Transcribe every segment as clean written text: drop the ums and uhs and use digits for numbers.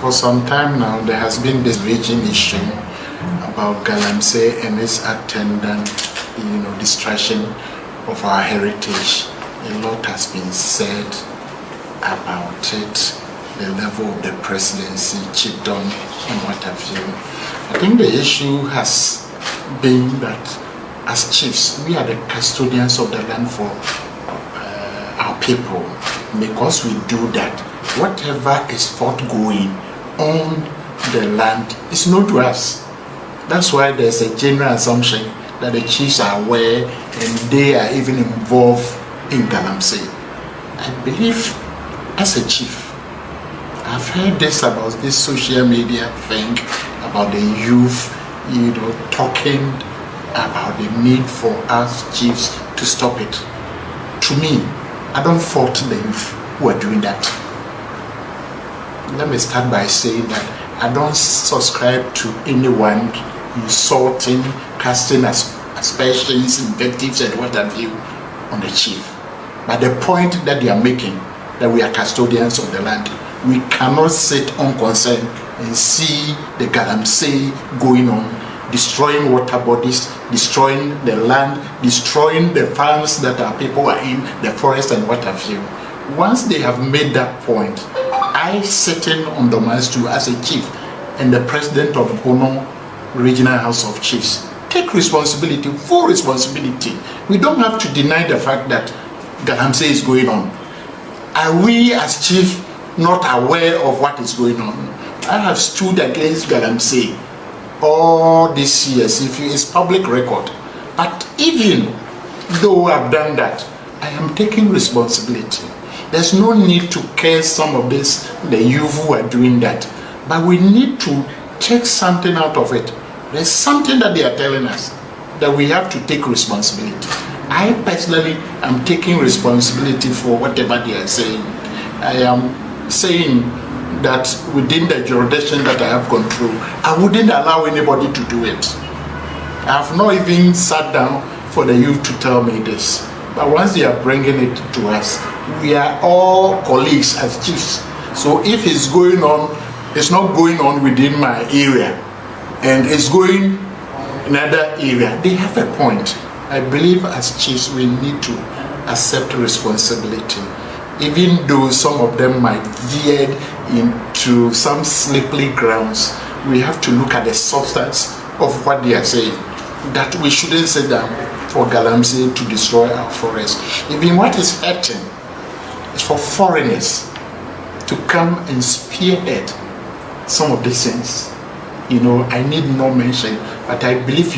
For some time now, there has been this raging issue about Galamsey and its attendant, destruction of our heritage. A lot has been said about it, the level of the presidency, chiefdom, and what have you. I think the issue has been that as chiefs, we are the custodians of the land for our people. Because we do that, whatever is forthgoing on the land is known to us. That's why there's a general assumption that the chiefs are aware and they are even involved in Galamsey. I believe as a chief, I've heard this about this social media thing about the youth, talking about the need for us chiefs to stop it. To me, I don't fault the youth who are doing that. Let me start by saying that I don't subscribe to anyone insulting, casting aspersions, invectives, and what have you on the chief. But the point that they are making, that we are custodians of the land, we cannot sit unconcerned and see the Galamsey going on, destroying water bodies, destroying the land, destroying the farms that our people are in, the forest and what have you. Once they have made that point, I sitting on Dormaahene stool as a chief and the president of Bono Regional House of Chiefs take responsibility, full responsibility. We don't have to deny the fact that Galamsey is going on. Are we as chief not aware of what is going on? I have stood against Galamsey all these years, if it's public record. But even though I've done that, I am taking responsibility. There's no need to care some of this, the youth who are doing that. But we need to take something out of it. There's something that they are telling us that we have to take responsibility. I personally am taking responsibility for whatever they are saying. I am saying that within the jurisdiction that I have control, I wouldn't allow anybody to do it. I have not even sat down for the youth to tell me this. But once they are bringing it to us, we are all colleagues as chiefs. So if it's going on, it's not going on within my area, and it's going in another area, they have a point. I believe as chiefs we need to accept responsibility. Even though some of them might veer into some slippery grounds, we have to look at the substance of what they are saying. That we shouldn't sit down for Galamsey to destroy our forest. Even what is hurting is for foreigners to come and spearhead some of these things. I need no mention, but I believe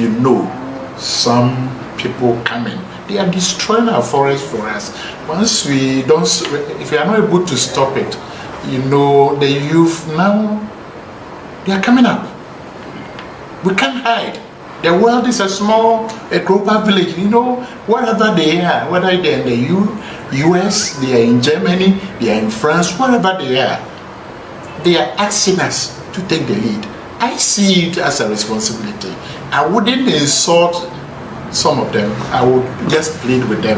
some people coming. They are destroying our forest for us. Once if we are not able to stop it, the youth now, they are coming up. We can't hide. The world is a global village. Wherever they are, whether they are in the US, they are in Germany, they are in France, wherever they are asking us to take the lead. I see it as a responsibility. I wouldn't insult some of them. I would just plead with them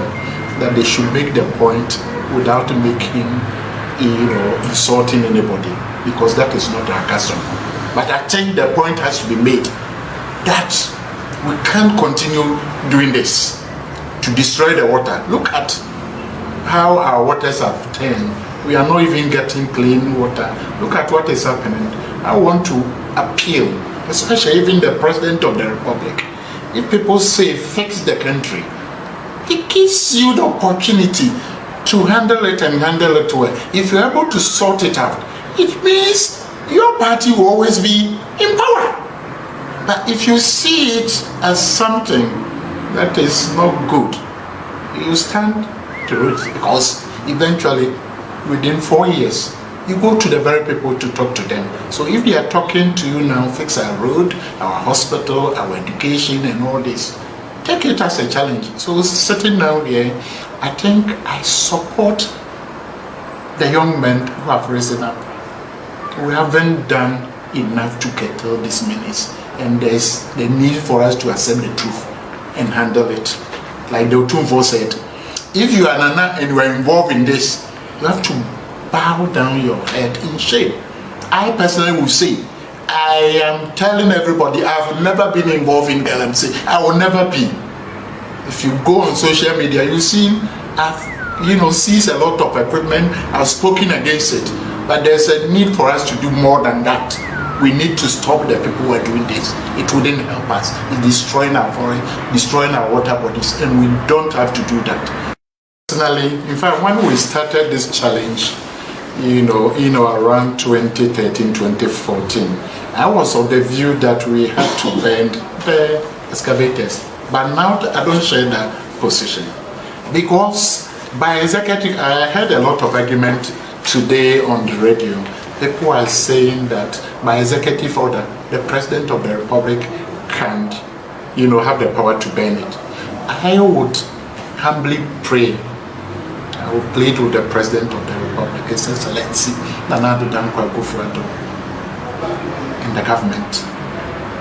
that they should make the point without making, insulting anybody, because that is not our custom. But I think the point has to be made that we can't continue doing this to destroy the water. Look at how our waters have turned. We are not even getting clean water. Look at what is happening. I want to appeal, especially even the President of the Republic. If people say fix the country, it gives you the opportunity to handle it and handle it well. If you're able to sort it out, it means your party will always be in power. But if you see it as something that is not good, you stand to it, because eventually, within 4 years, you go to the very people to talk to them. So if they are talking to you now, fix our road, our hospital, our education and all this, take it as a challenge. So sitting down here, I think I support the young men who have risen up. We haven't done enough to curtail this menace, and there's the need for us to accept the truth and handle it. Like the Otumfo said, if you are Nana and you are involved in this, you have to bow down your head in shame I personally will say, I am telling everybody, I've never been involved in galamsey. I will never be. If you go on social media, you see, I've seized a lot of equipment. I've spoken against it, but there's a need for us to do more than that. We need to stop the people who are doing this. It wouldn't help us. It's destroying our forest, destroying our water bodies, and we don't have to do that. Personally, in fact, when we started this challenge, around 2013, 2014, I was of the view that we had to ban the excavators. But now I don't share that position. Because by executive, I heard a lot of argument today on the radio. People are saying that by executive order, the President of the Republic can, have the power to ban it. I would humbly pray, I would plead with the President of the Republic, His Excellency Nana Addo Dankwa Akufo-Addo, and the government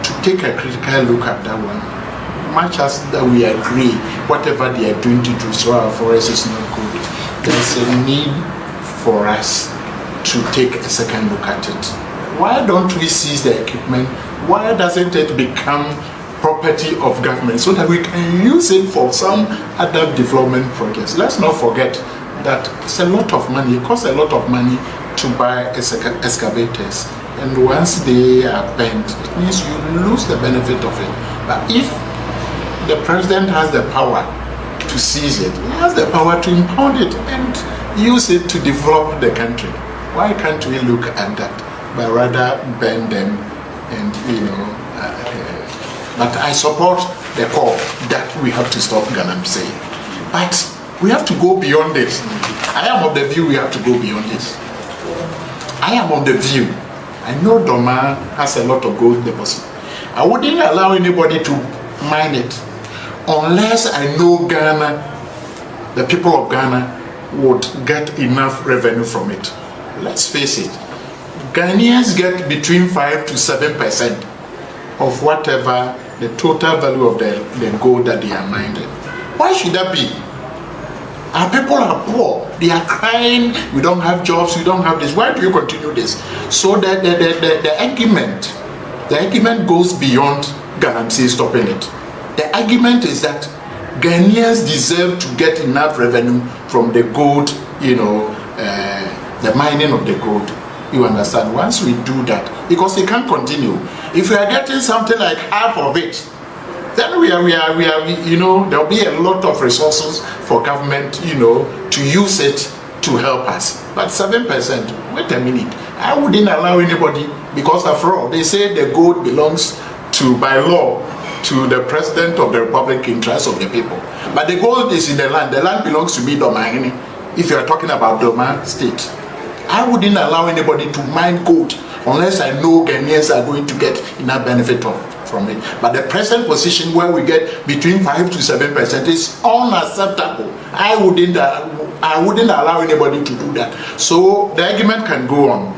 to take a critical look at that one. Much as that we agree, whatever they are doing to destroy our forest is not good, there's a need for us to take a second look at it. Why don't we seize the equipment? Why doesn't it become property of government so that we can use it for some other development projects? Let's not forget that it's a lot of money. It costs a lot of money to buy excavators, and once they are bent, it means you lose the benefit of it. But if the president has the power to seize it, he has the power to impound it and use it to develop the country. Why can't we look at that, but rather ban them? And but I support the call that we have to stop galamsey, but we have to go beyond this. I am of the view we have to go beyond this. I am of the view, I know Dormaahene has a lot of gold deposit. I wouldn't allow anybody to mine it unless I know Ghana, the people of Ghana, would get enough revenue from it. Let's face it, Ghanaians get between 5 to 7% of whatever the total value of the gold that they are mining. Why should that be? Our people are poor, they are crying, we don't have jobs, we don't have this. Why do you continue this? So that the argument goes beyond galamsey stopping it. The argument is that Ghanaians deserve to get enough revenue from the gold, the mining of the gold. You understand? Once we do that, because it can't continue. If we are getting something like half of it, then there'll be a lot of resources for government, to use it to help us. But 7%, wait a minute, I wouldn't allow anybody, because after all, they say the gold belongs to, by law, to the President of the Republic in trust of the people. But the gold is in the land belongs to me, Dormaahene. If you are talking about Dormaahene state, I wouldn't allow anybody to mine gold unless I know Ghanaians are going to get enough benefit from it. But the present position where we get between 5 to 7% is unacceptable. I wouldn't allow anybody to do that. So the argument can go on.